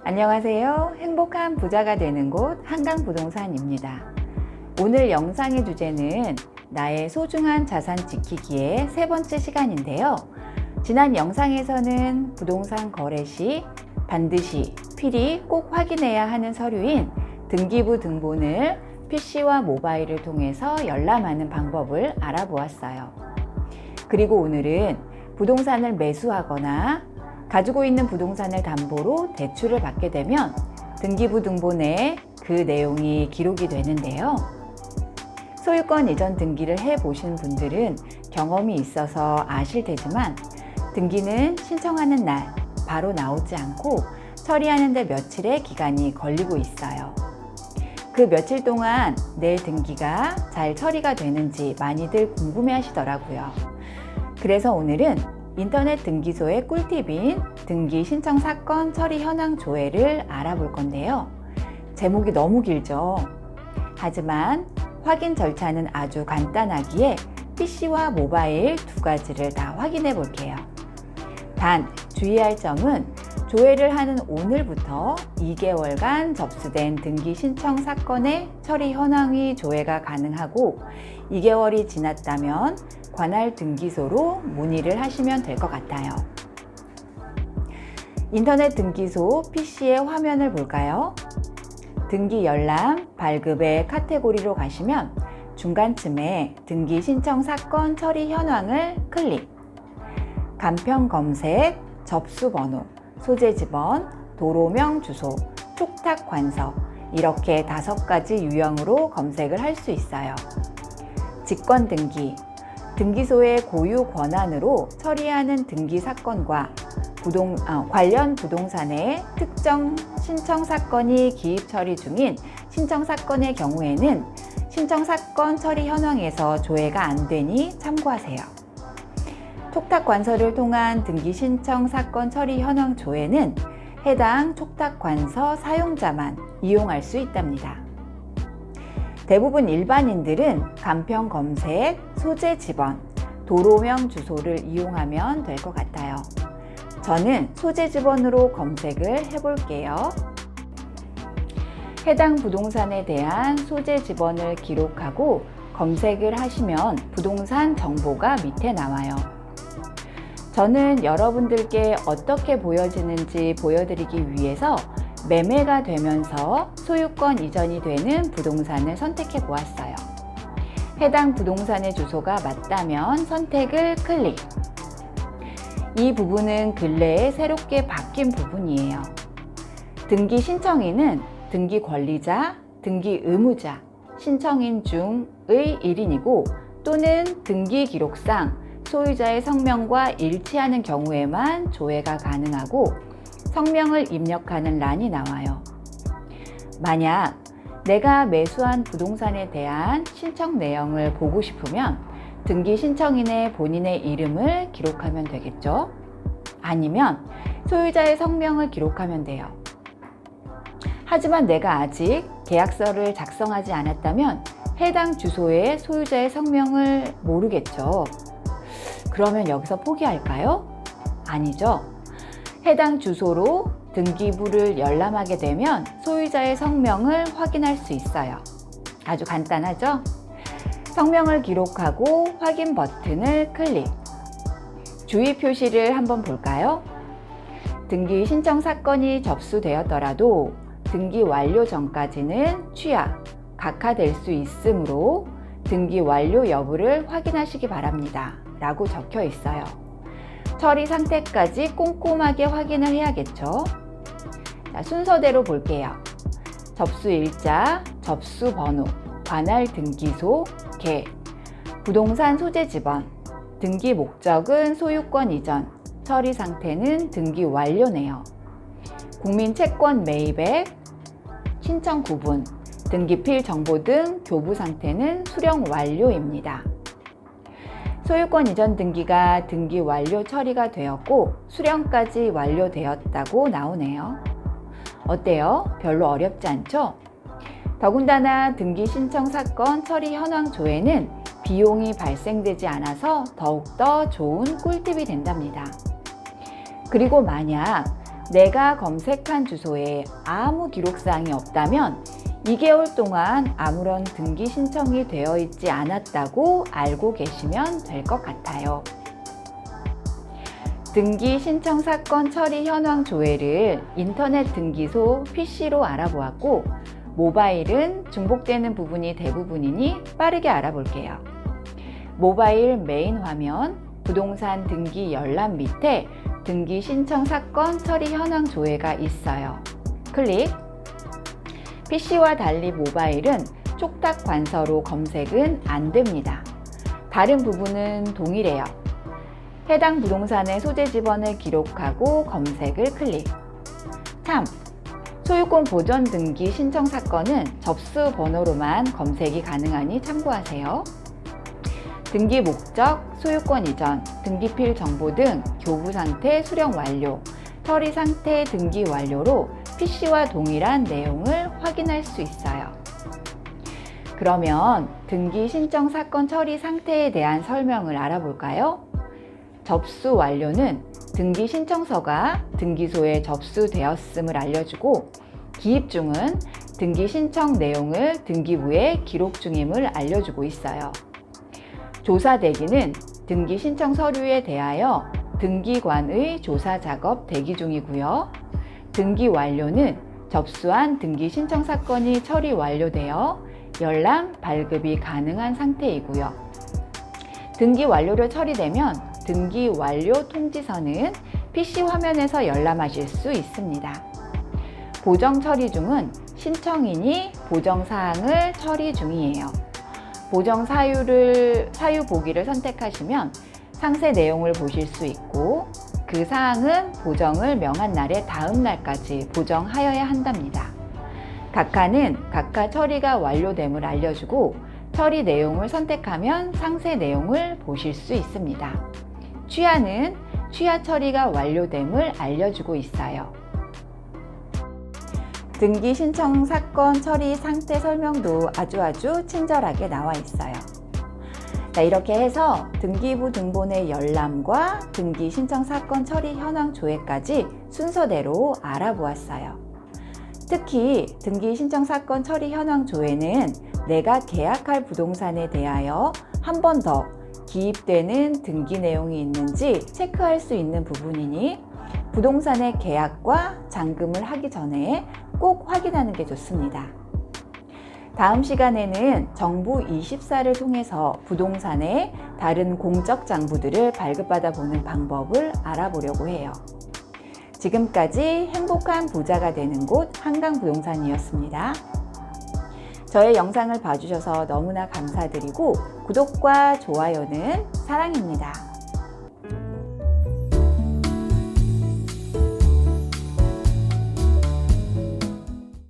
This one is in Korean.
안녕하세요. 행복한 부자가 되는 곳 한강부동산입니다. 오늘 영상의 주제는 나의 소중한 자산 지키기의 세 번째 시간인데요. 지난 영상에서는 부동산 거래 시 반드시 필히 꼭 확인해야 하는 서류인 등기부 등본을 PC와 모바일을 통해서 열람하는 방법을 알아보았어요. 그리고 오늘은 부동산을 매수하거나 가지고 있는 부동산을 담보로 대출을 받게 되면 등기부 등본에 그 내용이 기록이 되는데요. 소유권 이전 등기를 해보신 분들은 경험이 있어서 아실 테지만 등기는 신청하는 날 바로 나오지 않고 처리하는 데 며칠의 기간이 걸리고 있어요. 그 며칠 동안 내 등기가 잘 처리가 되는지 많이들 궁금해 하시더라고요. 그래서 오늘은 인터넷 등기소의 꿀팁인 등기 신청 사건 처리 현황 조회를 알아볼 건데요. 제목이 너무 길죠? 하지만 확인 절차는 아주 간단하기에 PC와 모바일 두 가지를 다 확인해 볼게요. 단 주의할 점은 조회를 하는 오늘부터 2개월간 접수된 등기 신청 사건의 처리 현황이 조회가 가능하고 2개월이 지났다면 관할 등기소로 문의를 하시면 될 것 같아요. 인터넷 등기소 PC의 화면을 볼까요? 등기 열람, 발급의 카테고리로 가시면 중간쯤에 등기 신청 사건 처리 현황을 클릭. 간편 검색, 접수 번호, 소재 지번, 도로명 주소, 촉탁 관서 이렇게 5가지 유형으로 검색을 할 수 있어요. 직권 등기, 등기소의 고유 권한으로 처리하는 등기 사건과 관련 부동산의 특정 신청 사건이 기입 처리 중인 신청 사건의 경우에는 신청 사건 처리 현황에서 조회가 안 되니 참고하세요. 촉탁 관서를 통한 등기 신청 사건 처리 현황 조회는 해당 촉탁 관서 사용자만 이용할 수 있답니다. 대부분 일반인들은 간편 검색, 소재 지번, 도로명 주소를 이용하면 될 것 같아요. 저는 소재 지번으로 검색을 해볼게요. 해당 부동산에 대한 소재 지번을 기록하고 검색을 하시면 부동산 정보가 밑에 나와요. 저는 여러분들께 어떻게 보여지는지 보여드리기 위해서 매매가 되면서 소유권 이전이 되는 부동산을 선택해 보았어요. 해당 부동산의 주소가 맞다면 선택을 클릭. 이 부분은 근래에 새롭게 바뀐 부분이에요. 등기 신청인은 등기 권리자, 등기 의무자, 신청인 중의 1인이고 또는 등기 기록상 소유자의 성명과 일치하는 경우에만 조회가 가능하고 성명을 입력하는 란이 나와요. 만약 내가 매수한 부동산에 대한 신청 내용을 보고 싶으면 등기 신청인의 본인의 이름을 기록하면 되겠죠? 아니면 소유자의 성명을 기록하면 돼요. 하지만 내가 아직 계약서를 작성하지 않았다면 해당 주소의 소유자의 성명을 모르겠죠? 그러면 여기서 포기할까요? 아니죠. 해당 주소로 등기부를 열람하게 되면 소유자의 성명을 확인할 수 있어요. 아주 간단하죠? 성명을 기록하고 확인 버튼을 클릭. 주의 표시를 한번 볼까요? 등기 신청 사건이 접수되었더라도 등기 완료 전까지는 취하, 각하될 수 있으므로 등기 완료 여부를 확인하시기 바랍니다. 라고 적혀 있어요. 처리 상태까지 꼼꼼하게 확인을 해야겠죠. 자, 순서대로 볼게요. 접수일자, 접수번호, 관할 등기소, 개, 부동산 소재 지번, 등기 목적은 소유권 이전, 처리 상태는 등기 완료네요. 국민채권 매입액, 신청 구분, 등기필 정보 등 교부 상태는 수령 완료입니다. 소유권 이전 등기가 등기 완료 처리가 되었고 수령까지 완료되었다고 나오네요. 어때요? 별로 어렵지 않죠? 더군다나 등기 신청 사건 처리 현황 조회는 비용이 발생되지 않아서 더욱더 좋은 꿀팁이 된답니다. 그리고 만약 내가 검색한 주소에 아무 기록사항이 없다면 2개월 동안 아무런 등기 신청이 되어 있지 않았다고 알고 계시면 될 것 같아요. 등기 신청 사건 처리 현황 조회를 인터넷 등기소 PC로 알아보았고, 모바일은 중복되는 부분이 대부분이니 빠르게 알아볼게요. 모바일 메인 화면, 부동산 등기 열람 밑에 등기 신청 사건 처리 현황 조회가 있어요. 클릭. PC와 달리 모바일은 촉탁 관서로 검색은 안 됩니다. 다른 부분은 동일해요. 해당 부동산의 소재 지번을 기록하고 검색을 클릭. 3. 소유권 보전 등기 신청 사건은 접수 번호로만 검색이 가능하니 참고하세요. 등기 목적, 소유권 이전, 등기필 정보 등 교부 상태 수령 완료, 처리 상태 등기 완료로 PC와 동일한 내용을 확인할 수 있어요. 그러면 등기 신청 사건 처리 상태에 대한 설명을 알아볼까요? 접수 완료는 등기 신청서가 등기소에 접수되었음을 알려주고, 기입 중은 등기 신청 내용을 등기부에 기록 중임을 알려주고 있어요. 조사 대기는 등기 신청 서류에 대하여 등기관의 조사 작업 대기 중이고요. 등기 완료는 접수한 등기 신청 사건이 처리 완료되어 열람, 발급이 가능한 상태이고요. 등기 완료로 처리되면 등기 완료 통지서는 PC 화면에서 열람하실 수 있습니다. 보정 처리 중은 신청인이 보정 사항을 처리 중이에요. 보정 사유 보기를 선택하시면 상세 내용을 보실 수 있고, 그 사항은 보정을 명한 날의 다음 날까지 보정하여야 한답니다. 각하는 각하 처리가 완료됨을 알려주고, 처리 내용을 선택하면 상세 내용을 보실 수 있습니다. 취하는 취하 처리가 완료됨을 알려주고 있어요. 등기 신청 사건 처리 상태 설명도 아주 친절하게 나와 있어요. 자, 이렇게 해서 등기부 등본의 열람과 등기 신청 사건 처리 현황 조회까지 순서대로 알아보았어요. 특히 등기 신청 사건 처리 현황 조회는 내가 계약할 부동산에 대하여 한 번 더 기입되는 등기 내용이 있는지 체크할 수 있는 부분이니, 부동산의 계약과 잔금을 하기 전에 꼭 확인하는 게 좋습니다. 다음 시간에는 정부24를 통해서 부동산의 다른 공적 장부들을 발급받아 보는 방법을 알아보려고 해요. 지금까지 행복한 부자가 되는 곳 한강부동산이었습니다. 저의 영상을 봐주셔서 너무나 감사드리고, 구독과 좋아요는 사랑입니다.